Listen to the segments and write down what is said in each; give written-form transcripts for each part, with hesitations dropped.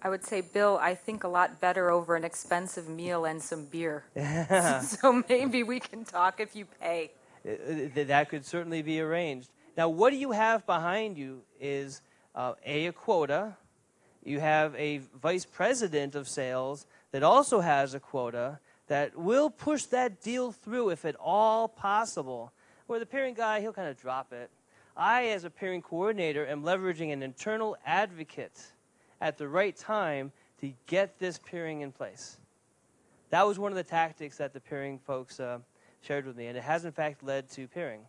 I would say, Bill, I think a lot better over an expensive meal and some beer. So maybe we can talk if you pay. That could certainly be arranged. Now, what do you have behind you is a quota. You have a vice president of sales that also has a quota that will push that deal through if at all possible. Where the peering guy, he'll kind of drop it. I, as a peering coordinator, am leveraging an internal advocate at the right time to get this peering in place. That was one of the tactics that the peering folks shared with me, and it has in fact led to peering.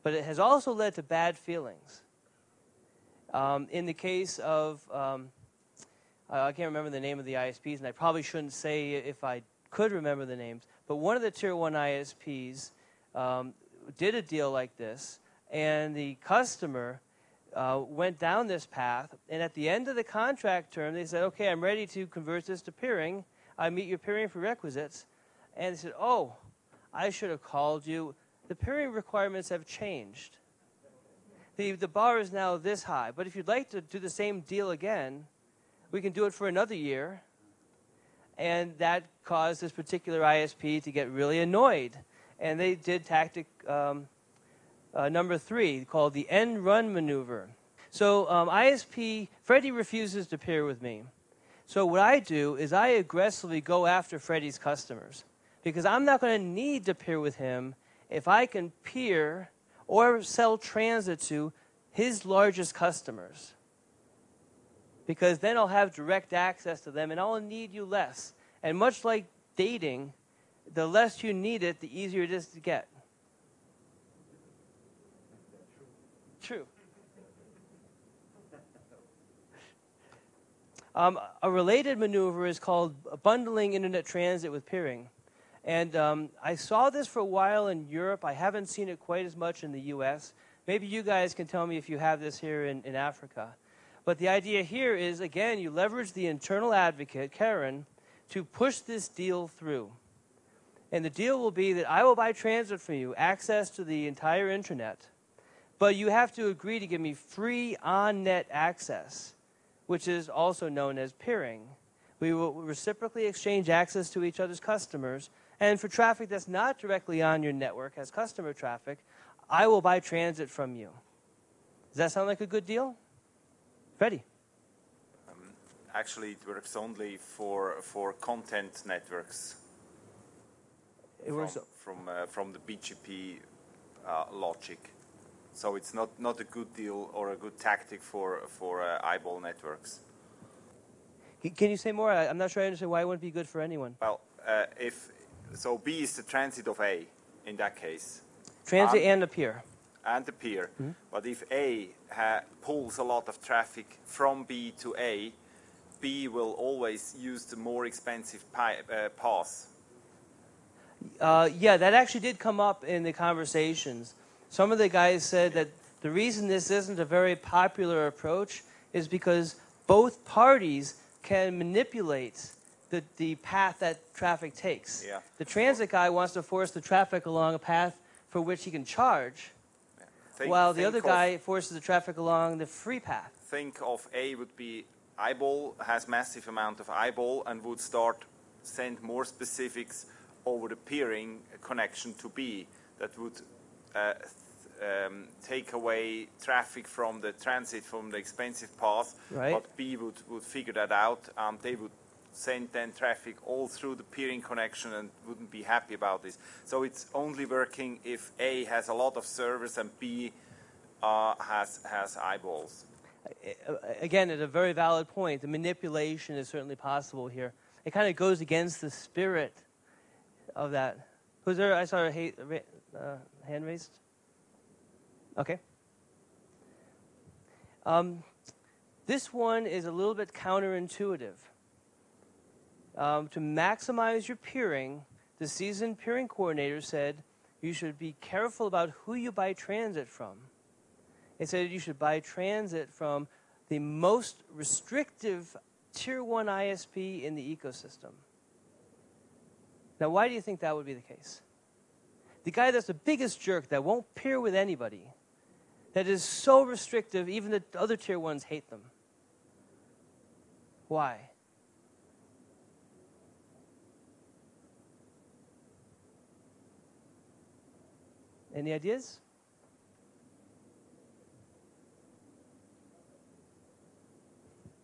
But it has also led to bad feelings. In the case of, I can't remember the name of the ISPs, and I probably shouldn't say if I could remember the names, but one of the Tier 1 ISPs did a deal like this, and the customer went down this path, and at the end of the contract term, they said, okay, I'm ready to convert this to peering. I meet your peering prerequisites. And they said, oh, I should have called you. The peering requirements have changed. The bar is now this high. But if you'd like to do the same deal again, we can do it for another year. And that caused this particular ISP to get really annoyed. And they did tactic number 3, called the end run maneuver. So ISP, Freddie refuses to peer with me. So what I do is I aggressively go after Freddie's customers, because I'm not going to need to peer with him if I can peer or sell transit to his largest customers. Because then I'll have direct access to them and I'll need you less. And much like dating, the less you need it, the easier it is to get. True. A related maneuver is called bundling internet transit with peering. And I saw this for a while in Europe. I haven't seen it quite as much in the US. Maybe you guys can tell me if you have this here in Africa. But the idea here is, again, you leverage the internal advocate, Karen, to push this deal through. And the deal will be that I will buy transit from you, access to the entire internet, but you have to agree to give me free on-net access, which is also known as peering. We will reciprocally exchange access to each other's customers, and for traffic that's not directly on your network as customer traffic, I will buy transit from you. Does that sound like a good deal? Freddie? Actually, it works only for content networks. It works from the BGP logic. So it's not a good deal or a good tactic for eyeball networks. Can you say more? I'm not sure I understand why it wouldn't be good for anyone. Well, so B is the transit of A in that case. Transit and the peer. And the peer. Mm-hmm. But if A pulls a lot of traffic from B to A, B will always use the more expensive path. Yeah, that actually did come up in the conversations. Some of the guys said that the reason this isn't a very popular approach is because both parties can manipulate the path that traffic takes. Yeah. The transit guy wants to force the traffic along a path for which he can charge, while the other guy forces the traffic along the free path. Think of A would be eyeball, has massive amount of eyeball, and would start send more specifics over the peering connection to B that would take away traffic from the transit, from the expensive path. Right. But B would figure that out, and they would send then traffic all through the peering connection and wouldn't be happy about this. So it's only working if A has a lot of servers and B has eyeballs. Again, at a very valid point, the manipulation is certainly possible here. It kind of goes against the spirit of that. Who's there? I saw a hand raised. Okay. This one is a little bit counterintuitive. To maximize your peering, the seasoned peering coordinator said you should be careful about who you buy transit from. It said you should buy transit from the most restrictive Tier 1 ISP in the ecosystem. Now, why do you think that would be the case? The guy that's the biggest jerk that won't peer with anybody, that is so restrictive, even the other Tier 1s hate them. Why? Any ideas?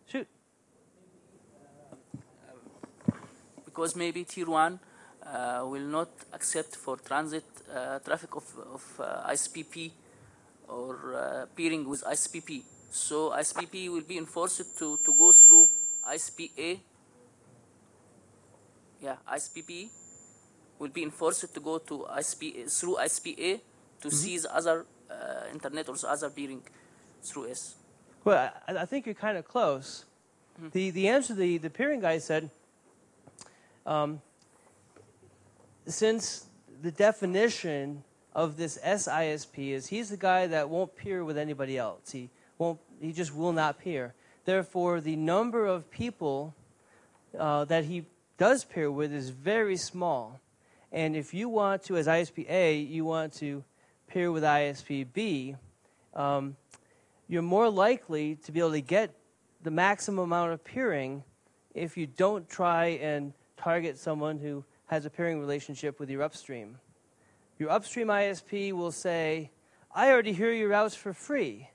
Shoot. Because maybe tier 1 will not accept for transit traffic of ISPP or peering with ISPP. So ISPP will be enforced to go through ISPA. Yeah, ISPP will be enforced to go to ISPA, through ISPA to see the other internet or the other peering through S. Well, I think you're kind of close. The answer the peering guy said, since the definition of this SISP is he's the guy that won't peer with anybody else. He just will not peer. Therefore, the number of people that he does peer with is very small. And if you want to, as ISP A, you want to peer with ISP B, you're more likely to be able to get the maximum amount of peering if you don't try and target someone who has a peering relationship with your upstream. Your upstream ISP will say, I already hear your routes for free,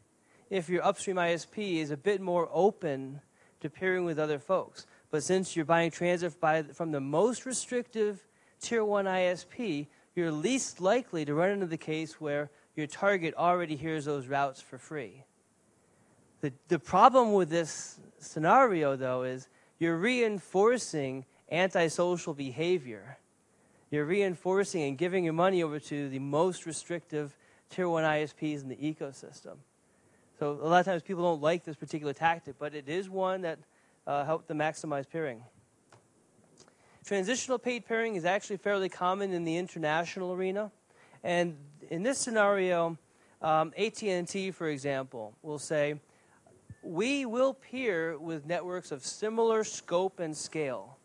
if your upstream ISP is a bit more open to peering with other folks. But since you're buying transit from the most restrictive Tier 1 ISP, you're least likely to run into the case where your target already hears those routes for free. The problem with this scenario, though, is you're reinforcing antisocial behavior. You're reinforcing and giving your money over to the most restrictive Tier 1 ISPs in the ecosystem. So a lot of times people don't like this particular tactic, but it is one that helped them maximize peering. Transitional paid peering is actually fairly common in the international arena. And in this scenario, AT&T, for example, will say, we will peer with networks of similar scope and scale,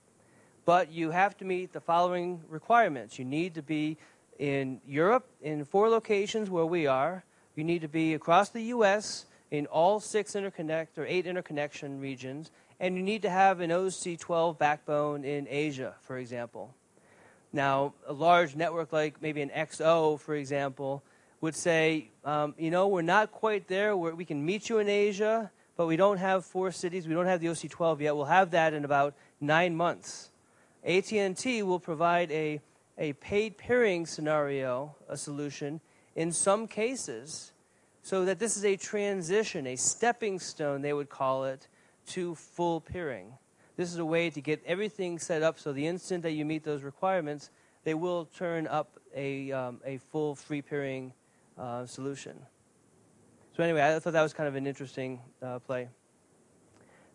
but you have to meet the following requirements. You need to be in Europe in 4 locations where we are. You need to be across the U.S. in all 8 interconnection regions, and you need to have an OC12 backbone in Asia, for example. Now, a large network like maybe an XO, for example, would say, we're not quite there where we can meet you in Asia, but we don't have 4 cities. We don't have the OC12 yet. We'll have that in about 9 months. AT&T will provide a paid peering scenario, a solution, in some cases, so that this is a transition, a stepping stone, they would call it, to full peering. This is a way to get everything set up so the instant that you meet those requirements, they will turn up a full free peering solution. So anyway, I thought that was kind of an interesting play.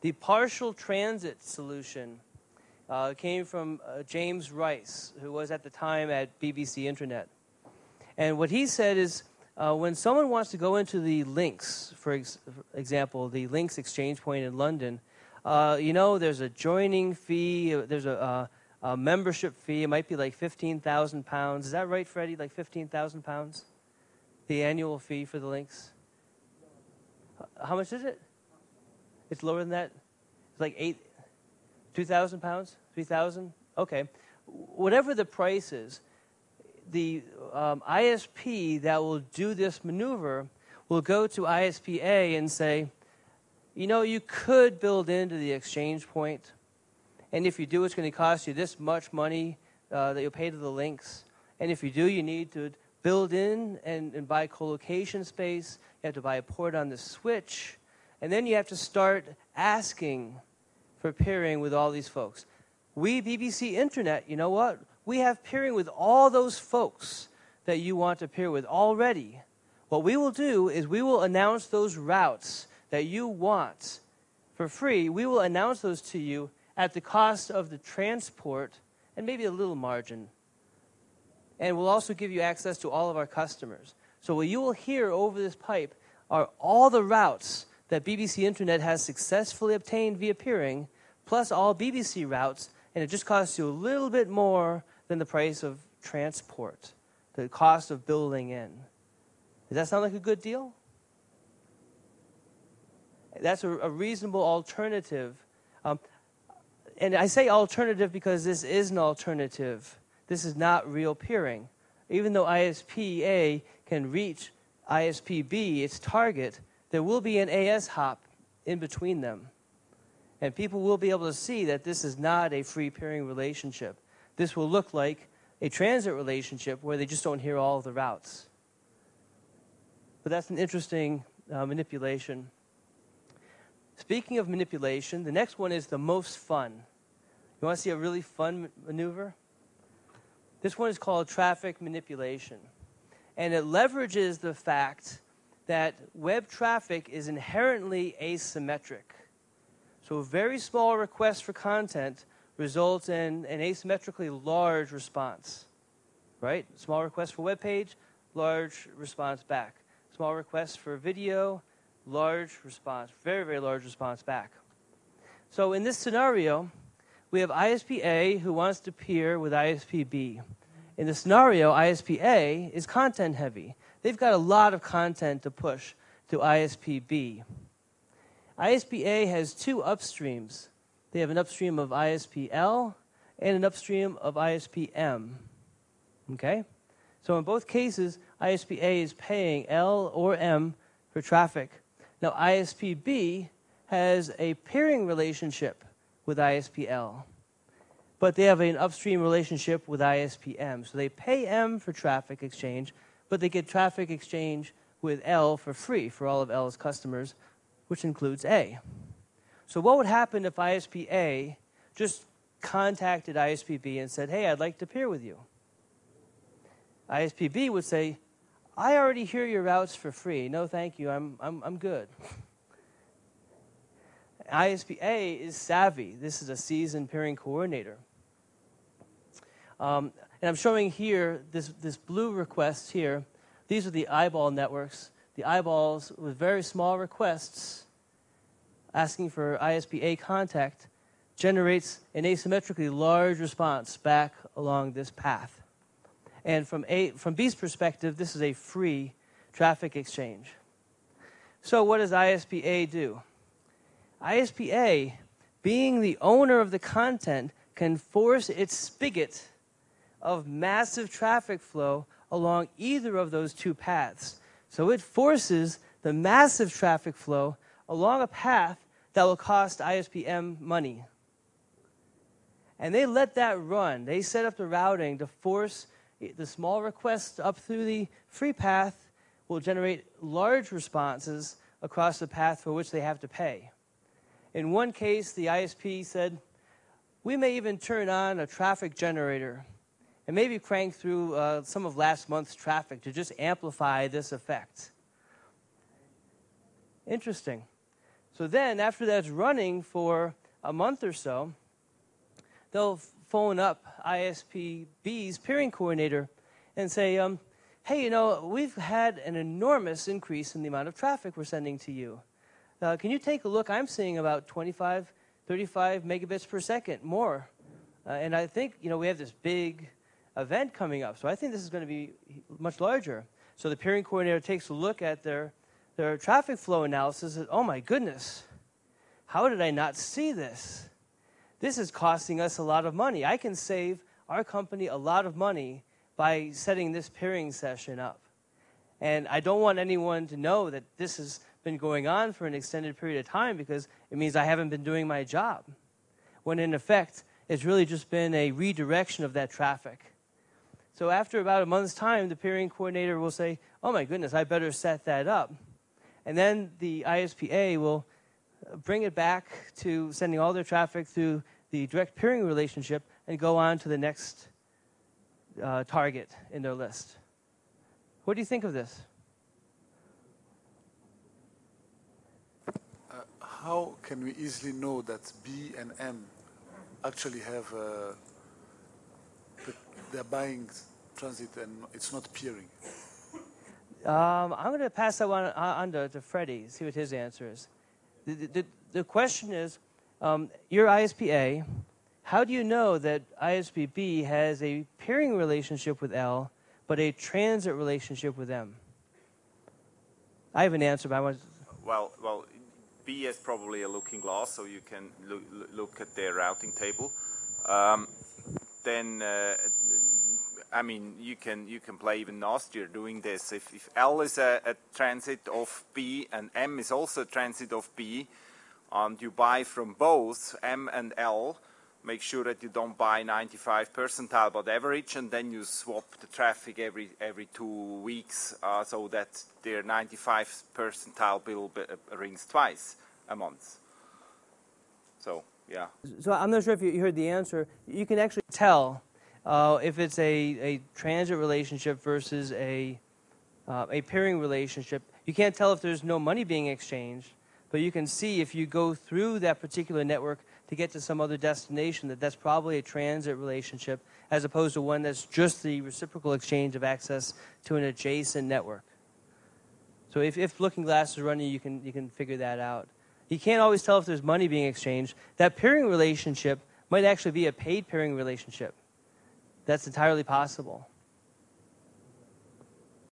The partial transit solution came from James Rice, who was at the time at BBC Internet. And what he said is, when someone wants to go into the links, for example, the links exchange point in London, there's a joining fee, there's a membership fee. It might be like £15,000. Is that right, Freddie? Like £15,000? The annual fee for the links? How much is it? It's lower than that? It's like £2,000? £3,000? Okay. Whatever the price is, the ISP that will do this maneuver will go to ISP A and say, you could build into the exchange point, and if you do, it's going to cost you this much money that you'll pay to the links. And if you do, you need to build in and buy co-location space. You have to buy a port on the switch. And then you have to start asking for peering with all these folks. We, BBC Internet, you know what? We have peering with all those folks that you want to peer with already. What we will do is we will announce those routes that you want for free. We will announce those to you at the cost of the transport and maybe a little margin. And we'll also give you access to all of our customers. So what you will hear over this pipe are all the routes that BBC Internet has successfully obtained via peering, plus all BBC routes, and it just costs you a little bit more than the price of transport, the cost of building in. Does that sound like a good deal? That's a reasonable alternative And I say alternative because this is an alternative. This is not real peering. Even though ISP-A can reach ISP-B, its target, there will be an AS hop in between them. And people will be able to see that this is not a free peering relationship. This will look like a transit relationship where they just don't hear all of the routes. But that's an interesting manipulation. Speaking of manipulation, the next one is the most fun. You want to see a really fun maneuver? This one is called traffic manipulation. And it leverages the fact that web traffic is inherently asymmetric. So a very small request for content results in an asymmetrically large response, right? Small request for web page, large response back. Small request for video, large response, very, very large response back. So in this scenario, we have ISP-A who wants to peer with ISP-B. In the scenario, ISP-A is content heavy. They've got a lot of content to push to ISP-B. ISP-A has two upstreams. They have an upstream of ISP-L and an upstream of ISP-M. Okay? So in both cases, ISP-A is paying L or M for traffic. Now ISP-B has a peering relationship with ISP-L, but they have an upstream relationship with ISP-M. So they pay M for traffic exchange, but they get traffic exchange with L for free for all of L's customers, which includes A. So what would happen if ISP-A just contacted ISP-B and said, hey, I'd like to peer with you? ISP-B would say, I already hear your routes for free. No, thank you. I'm good. ISP-A is savvy. This is a seasoned peering coordinator. And I'm showing here this blue request here. These are the eyeball networks. The eyeballs with very small requests asking for ISP-A contact generates an asymmetrically large response back along this path. And from B's perspective, this is a free traffic exchange. So what does ISP-A do? ISP-A, being the owner of the content, can force its spigot of massive traffic flow along either of those two paths. So it forces the massive traffic flow along a path that will cost ISP-M money. And they let that run. They set up the routing to force the small requests up through the free path will generate large responses across the path for which they have to pay. In one case, the ISP said, we may even turn on a traffic generator and maybe crank through some of last month's traffic to just amplify this effect. Interesting. So then, after that's running for a month or so, they'll phone up ISP-B's peering coordinator and say, hey, you know, we've had an enormous increase in the amount of traffic we're sending to you. Can you take a look? I'm seeing about 25, 35 megabits per second more. And I think, you know, we have this big event coming up. So I think this is going to be much larger. So the peering coordinator takes a look at their traffic flow analysis and says, oh my goodness, how did I not see this? This is costing us a lot of money. I can save our company a lot of money by setting this peering session up. And I don't want anyone to know that this has been going on for an extended period of time because it means I haven't been doing my job. When in effect, it's really just been a redirection of that traffic. So after about a month's time, the peering coordinator will say, oh my goodness, I better set that up. And then the ISP-A will bring it back to sending all their traffic through the direct peering relationship and go on to the next target in their list. What do you think of this? How can we easily know that B and M actually have they're buying transit and it's not peering? I'm going to pass that one on to Freddie, see what his answer is. The question is, your ISP-A, how do you know that ISP-B has a peering relationship with L, but a transit relationship with M? I have an answer, but I want to... Well, B has probably a looking glass, so you can look at their routing table. Then I mean, you can play even nastier doing this. If L is a transit of B and M is also a transit of B, and you buy from both M and L, make sure that you don't buy 95 percentile but average, and then you swap the traffic every 2 weeks, so that their 95 percentile bill rings twice a month. So yeah. So I'm not sure if you heard the answer. You can actually tell if it's a transit relationship versus a pairing relationship. You can't tell if there's no money being exchanged, but you can see if you go through that particular network to get to some other destination that that's probably a transit relationship as opposed to one that's just the reciprocal exchange of access to an adjacent network. So if Looking Glass is running, you can figure that out. You can't always tell if there's money being exchanged. That pairing relationship might actually be a paid pairing relationship. That's entirely possible.